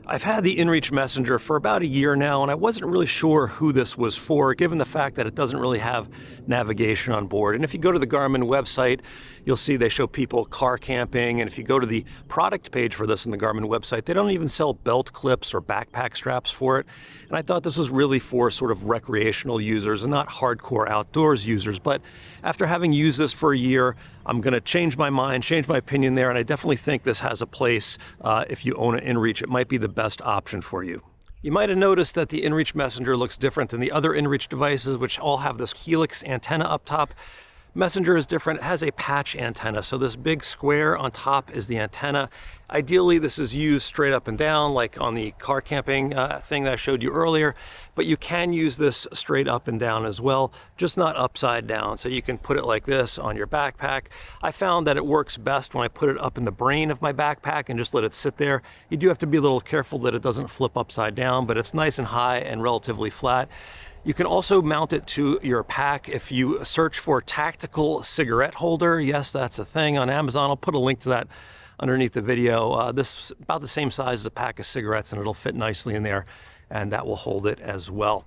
I've had the inReach Messenger for about a year now, and I wasn't really sure who this was for, given the fact that it doesn't really have navigation on board. And if you go to the Garmin website, you'll see they show people car camping. And if you go to the product page for this on the Garmin website, they don't even sell belt clips or backpack straps for it. And I thought this was really for sort of recreational users and not hardcore outdoors users. But after having used this for a year, I'm going to change my mind, change my opinion there, and I definitely think this has a place if you own an inReach. It might be the best option for you. You might have noticed that the inReach Messenger looks different than the other inReach devices, which all have this helix antenna up top. Messenger is different. It has a patch antenna, so this big square on top is the antenna. Ideally, this is used straight up and down, like on the car camping thing that I showed you earlier, but you can use this straight up and down as well, just not upside down. So you can put it like this on your backpack. I found that it works best when I put it up in the brain of my backpack and just let it sit there. You do have to be a little careful that it doesn't flip upside down, but it's nice and high and relatively flat. You can also mount it to your pack if you search for tactical cigarette holder. Yes, that's a thing on Amazon. I'll put a link to that underneath the video. This is about the same size as a pack of cigarettes, and it'll fit nicely in there, and that will hold it as well.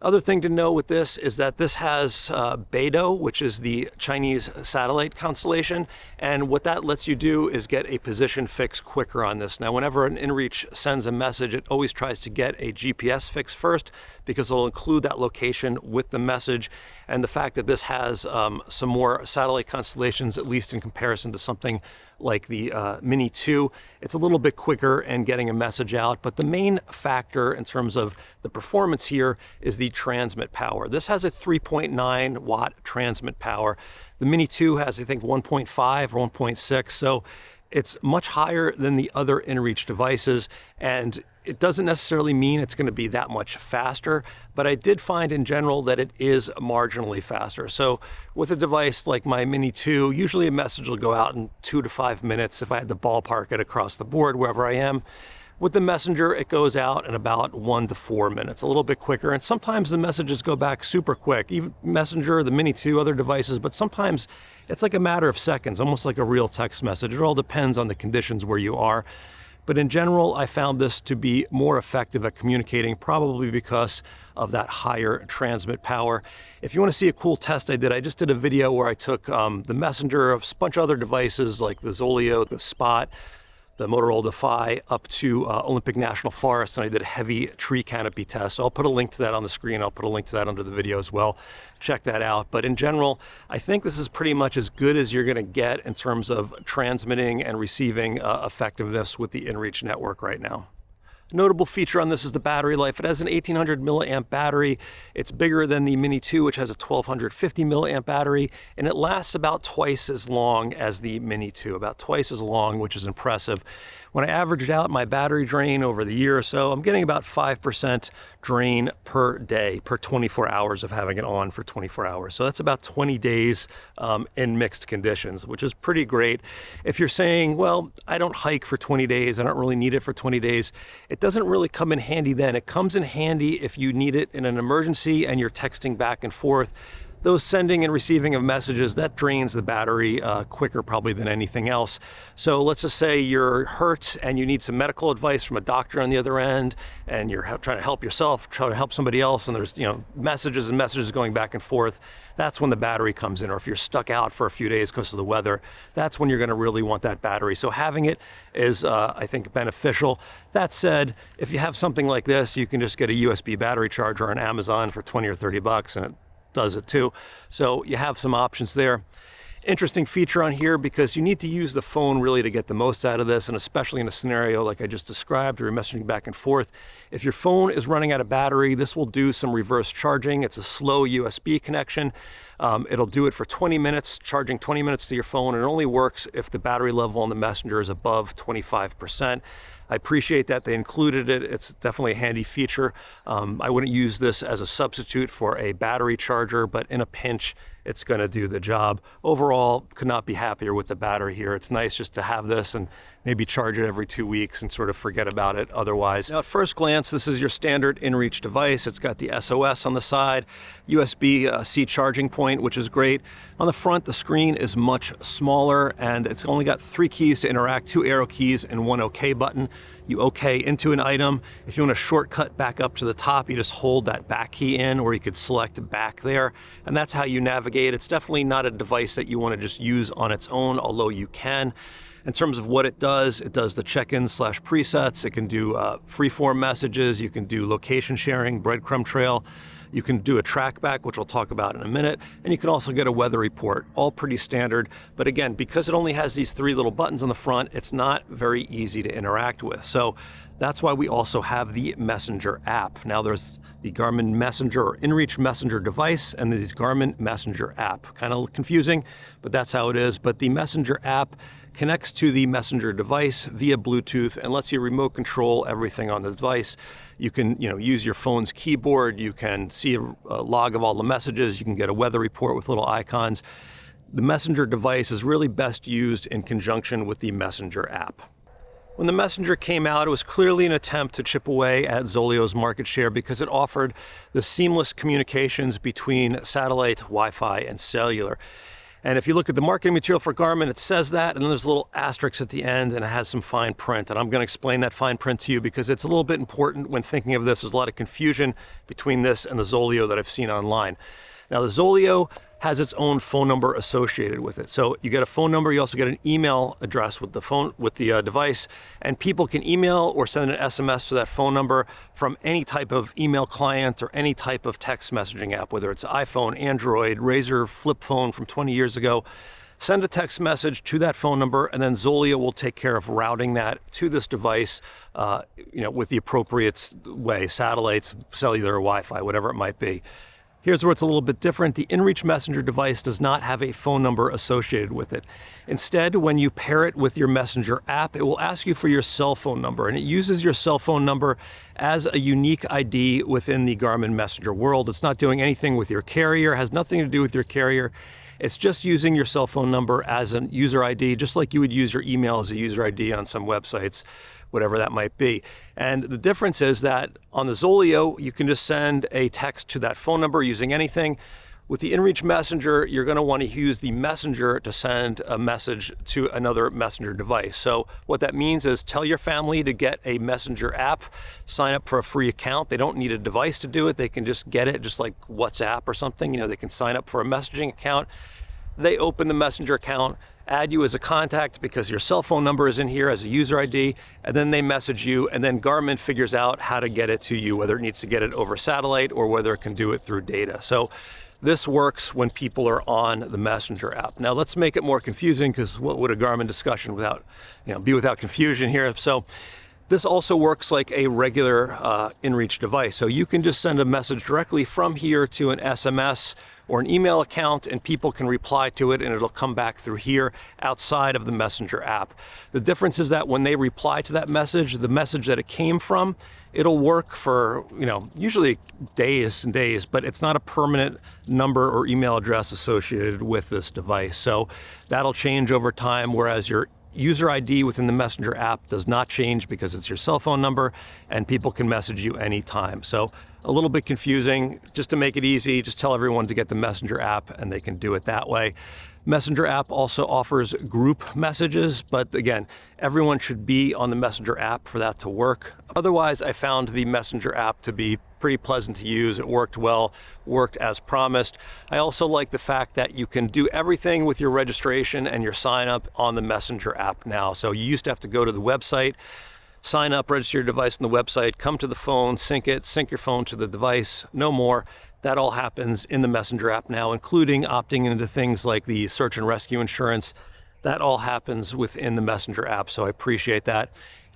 Other thing to know with this is that this has Beidou, which is the Chinese satellite constellation, and what that lets you do is get a position fix quicker on this. Now, whenever an inReach sends a message, it always tries to get a GPS fix first because it'll include that location with the message, and the fact that this has some more satellite constellations, at least in comparison to something like the Mini 2, it's a little bit quicker in getting a message out. But the main factor in terms of the performance here is the transmit power. This has a 3.9 watt transmit power. The Mini 2 has, I think, 1.5 or 1.6, so it's much higher than the other inReach devices, and it doesn't necessarily mean it's going to be that much faster, but I did find in general that it is marginally faster. So with a device like my Mini 2, usually a message will go out in 2 to 5 minutes if I had to ballpark it across the board wherever I am. With the Messenger, it goes out in about 1 to 4 minutes, a little bit quicker, and sometimes the messages go back super quick, even Messenger, the Mini 2, other devices, but sometimes it's like a matter of seconds, almost like a real text message. It all depends on the conditions where you are. But in general, I found this to be more effective at communicating, probably because of that higher transmit power. If you want to see a cool test I did, I just did a video where I took the Messenger, a bunch of other devices like the ZOLEO, the Spot, the Motorola Defy, up to Olympic National Forest, and I did a heavy tree canopy test. So I'll put a link to that on the screen. I'll put a link to that under the video as well. Check that out. But in general, I think this is pretty much as good as you're going to get in terms of transmitting and receiving effectiveness with the inReach network right now. A notable feature on this is the battery life. It has an 1800 milliamp battery. It's bigger than the Mini 2, which has a 1250 milliamp battery, and it lasts about twice as long as the Mini 2, about twice as long, which is impressive. When I averaged out my battery drain over the year or so, I'm getting about 5% drain per day, per 24 hours of having it on for 24 hours. So that's about 20 days in mixed conditions, which is pretty great. If you're saying, well, I don't hike for 20 days, I don't really need it for 20 days, it doesn't really come in handy then. It comes in handy if you need it in an emergency and you're texting back and forth. Those sending and receiving of messages, that drains the battery quicker probably than anything else. So let's just say you're hurt and you need some medical advice from a doctor on the other end, and you're trying to help yourself, trying to help somebody else, and there's messages and messages going back and forth. That's when the battery comes in. Or if you're stuck out for a few days because of the weather, that's when you're going to really want that battery. So having it is, I think, beneficial. That said, if you have something like this, you can just get a USB battery charger on Amazon for 20 or 30 bucks, and it does it too. So you have some options there. Interesting feature on here, because you need to use the phone really to get the most out of this, and especially in a scenario like I just described where you're messaging back and forth. If your phone is running out of battery, this will do some reverse charging. It's a slow USB connection. It'll do it for 20 minutes, charging 20 minutes to your phone, and it only works if the battery level on the Messenger is above 25%. I appreciate that they included it. It's definitely a handy feature. I wouldn't use this as a substitute for a battery charger, but in a pinch, it's going to do the job. Overall, could not be happier with the battery here. It's nice just to have this and maybe charge it every 2 weeks and sort of forget about it otherwise. Now, at first glance, this is your standard inReach device. It's got the SOS on the side, USB-C charging point, which is great. On the front, the screen is much smaller, and it's only got 3 keys to interact, 2 arrow keys and 1 OK button. You OK into an item. If you want to shortcut back up to the top, you just hold that back key in, or you could select back there, and that's how you navigate. It's definitely not a device that you want to just use on its own, although you can. In terms of what it does the check-in/presets. It can do freeform messages. You can do location sharing, breadcrumb trail. You can do a trackback, which we'll talk about in a minute, and you can also get a weather report, all pretty standard. But again, because it only has these 3 little buttons on the front, it's not very easy to interact with. So that's why we also have the Messenger app. Now there's the Garmin Messenger or inReach Messenger device and this Garmin Messenger app. Kind of confusing, but that's how it is. But the Messenger app connects to the Messenger device via Bluetooth and lets you remote control everything on the device. You can, use your phone's keyboard. You can see a log of all the messages. You can get a weather report with little icons. The Messenger device is really best used in conjunction with the Messenger app. When the Messenger came out, it was clearly an attempt to chip away at ZOLEO's market share because it offered the seamless communications between satellite, Wi-Fi, and cellular. And if you look at the marketing material for Garmin, it says that, and then there's a little asterisk at the end, and it has some fine print. And I'm going to explain that fine print to you because it's a little bit important when thinking of this. There's a lot of confusion between this and the ZOLEO that I've seen online. Now, the ZOLEO has its own phone number associated with it. So you get a phone number, you also get an email address with the device, and people can email or send an SMS to that phone number from any type of email client or any type of text messaging app, whether it's iPhone, Android, Razr flip phone from 20 years ago. Send a text message to that phone number, and then ZOLEO will take care of routing that to this device, with the appropriate way, satellites, cellular, Wi-Fi, whatever it might be. Here's where it's a little bit different. The inReach Messenger device does not have a phone number associated with it. Instead, when you pair it with your Messenger app, it will ask you for your cell phone number, and it uses your cell phone number as a unique ID within the Garmin Messenger world. It's not doing anything with your carrier, has nothing to do with your carrier. It's just using your cell phone number as a user ID, just like you would use your email as a user ID on some websites, whatever that might be. And the difference is that on the ZOLEO, you can just send a text to that phone number using anything. With the inReach Messenger, you're going to want to use the Messenger to send a message to another Messenger device. So what that means is tell your family to get a Messenger app, sign up for a free account. They don't need a device to do it. They can just get it, just like WhatsApp or something. They can sign up for a messaging account. They open the Messenger account, add you as a contact because your cell phone number is in here as a user ID, and then they message you, and then Garmin figures out how to get it to you, whether it needs to get it over satellite or whether it can do it through data. So this works when people are on the Messenger app. Now let's make it more confusing, because what would a Garmin discussion be without confusion here? So this also works like a regular inReach device. So you can just send a message directly from here to an SMS or an email account, and people can reply to it, and it'll come back through here outside of the Messenger app. The difference is that when they reply to that message, the message that it came from, it'll work for, usually days and days, but it's not a permanent number or email address associated with this device. So that'll change over time, whereas your user ID within the Messenger app does not change because it's your cell phone number, and people can message you anytime. So a little bit confusing. Just to make it easy, just tell everyone to get the Messenger app and they can do it that way. Messenger app also offers group messages, but again, everyone should be on the Messenger app for that to work. Otherwise, I found the Messenger app to be pretty pleasant to use. It worked well, worked as promised. I also like the fact that you can do everything with your registration and your sign up on the Messenger app now. So you used to have to go to the website, sign up, register your device on the website, come to the phone, sync your phone to the device, no more. That all happens in the Messenger app now, including opting into things like the search and rescue insurance. That all happens within the Messenger app, so I appreciate that.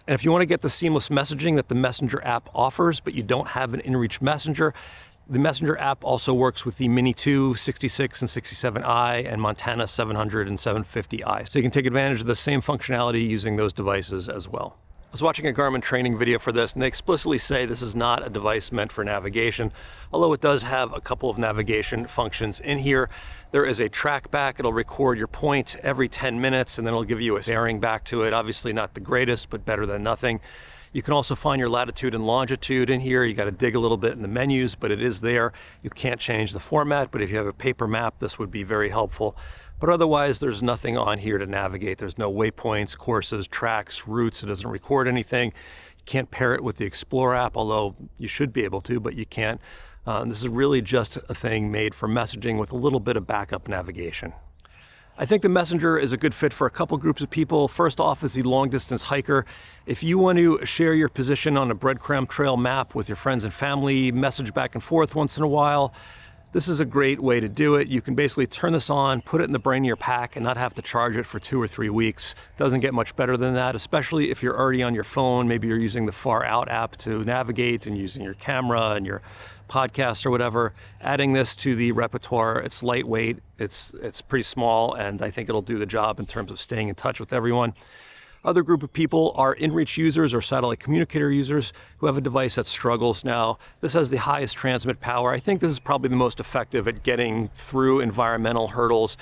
And if you want to get the seamless messaging that the Messenger app offers, but you don't have an inReach Messenger, the Messenger app also works with the Mini 2, 66 and 67i, and Montana 700 and 750i. So you can take advantage of the same functionality using those devices as well. I was watching a Garmin training video for this, and they explicitly say this is not a device meant for navigation, although it does have a couple of navigation functions in here. There is a track back. It'll record your point every 10 minutes, and then it'll give you a bearing back to it. Obviously not the greatest, but better than nothing. You can also find your latitude and longitude in here. You got to dig a little bit in the menus, but it is there. You can't change the format, but if you have a paper map, this would be very helpful. But otherwise, there's nothing on here to navigate. There's no waypoints, courses, tracks, routes. It doesn't record anything. You can't pair it with the Explore app, although you should be able to, but you can't. This is really just a thing made for messaging with a little bit of backup navigation. I think the Messenger is a good fit for a couple groups of people. First off is the long distance hiker. If you want to share your position on a breadcrumb trail map with your friends and family, message back and forth once in a while, this is a great way to do it. You can basically turn this on, put it in the brain of your pack, and not have to charge it for 2 or 3 weeks. Doesn't get much better than that, especially if you're already on your phone. Maybe you're using the Far Out app to navigate and using your camera and your podcast or whatever. Adding this to the repertoire, it's lightweight, it's pretty small, and I think it'll do the job in terms of staying in touch with everyone. Other group of people are inReach users or satellite communicator users who have a device that struggles. Now, this has the highest transmit power. I think this is probably the most effective at getting through environmental hurdles.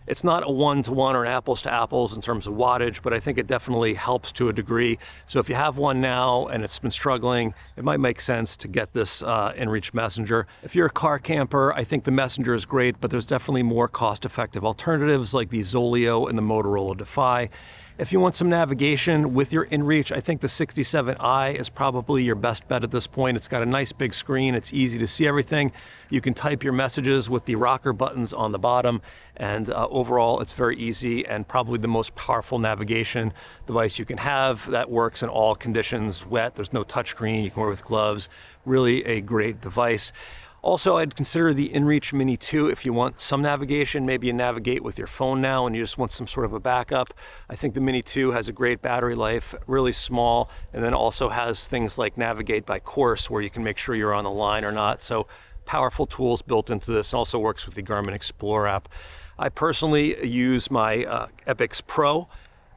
It's not a one-to-one or an apples-to-apples in terms of wattage, but I think it definitely helps to a degree. So if you have one now and it's been struggling, it might make sense to get this inReach Messenger. If you're a car camper, I think the Messenger is great, but there's definitely more cost-effective alternatives like the ZOLEO and the Motorola Defy. If you want some navigation with your inReach, I think the 67i is probably your best bet at this point. It's got a nice big screen. It's easy to see everything. You can type your messages with the rocker buttons on the bottom, and overall it's very easy and probably the most powerful navigation device you can have that works in all conditions. Wet, there's no touchscreen, you can wear with gloves. Really a great device. Also, I'd consider the inReach Mini 2 if you want some navigation. Maybe you navigate with your phone now and you just want some sort of a backup. I think the Mini 2 has a great battery life, really small, and then also has things like navigate by course where you can make sure you're on the line or not. So powerful tools built into this, and also works with the Garmin Explore app. I personally use my Epix Pro,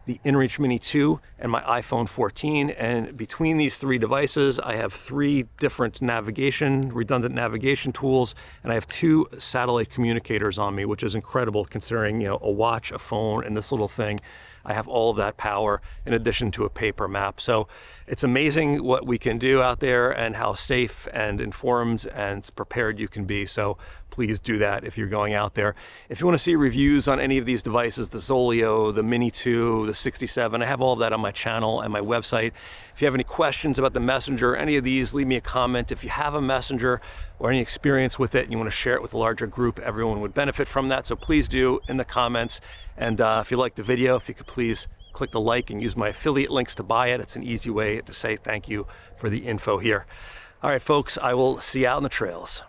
the inReach Mini 2, and my iPhone 14, and between these 3 devices I have 3 different redundant navigation tools, and I have 2 satellite communicators on me, which is incredible considering, you know, a watch, a phone, and this little thing. I have all of that power in addition to a paper map. So it's amazing what we can do out there and how safe and informed and prepared you can be. So please do that if you're going out there. If you want to see reviews on any of these devices, the ZOLEO, the Mini 2, the 67, I have all of that on my channel and my website. If you have any questions about the Messenger, any of these, leave me a comment. If you have a Messenger or any experience with it and you want to share it with a larger group, everyone would benefit from that. So please do in the comments. And if you liked the video, if you could please click the like and use my affiliate links to buy it. It's an easy way to say thank you for the info here. All right, folks, I will see you out on the trails.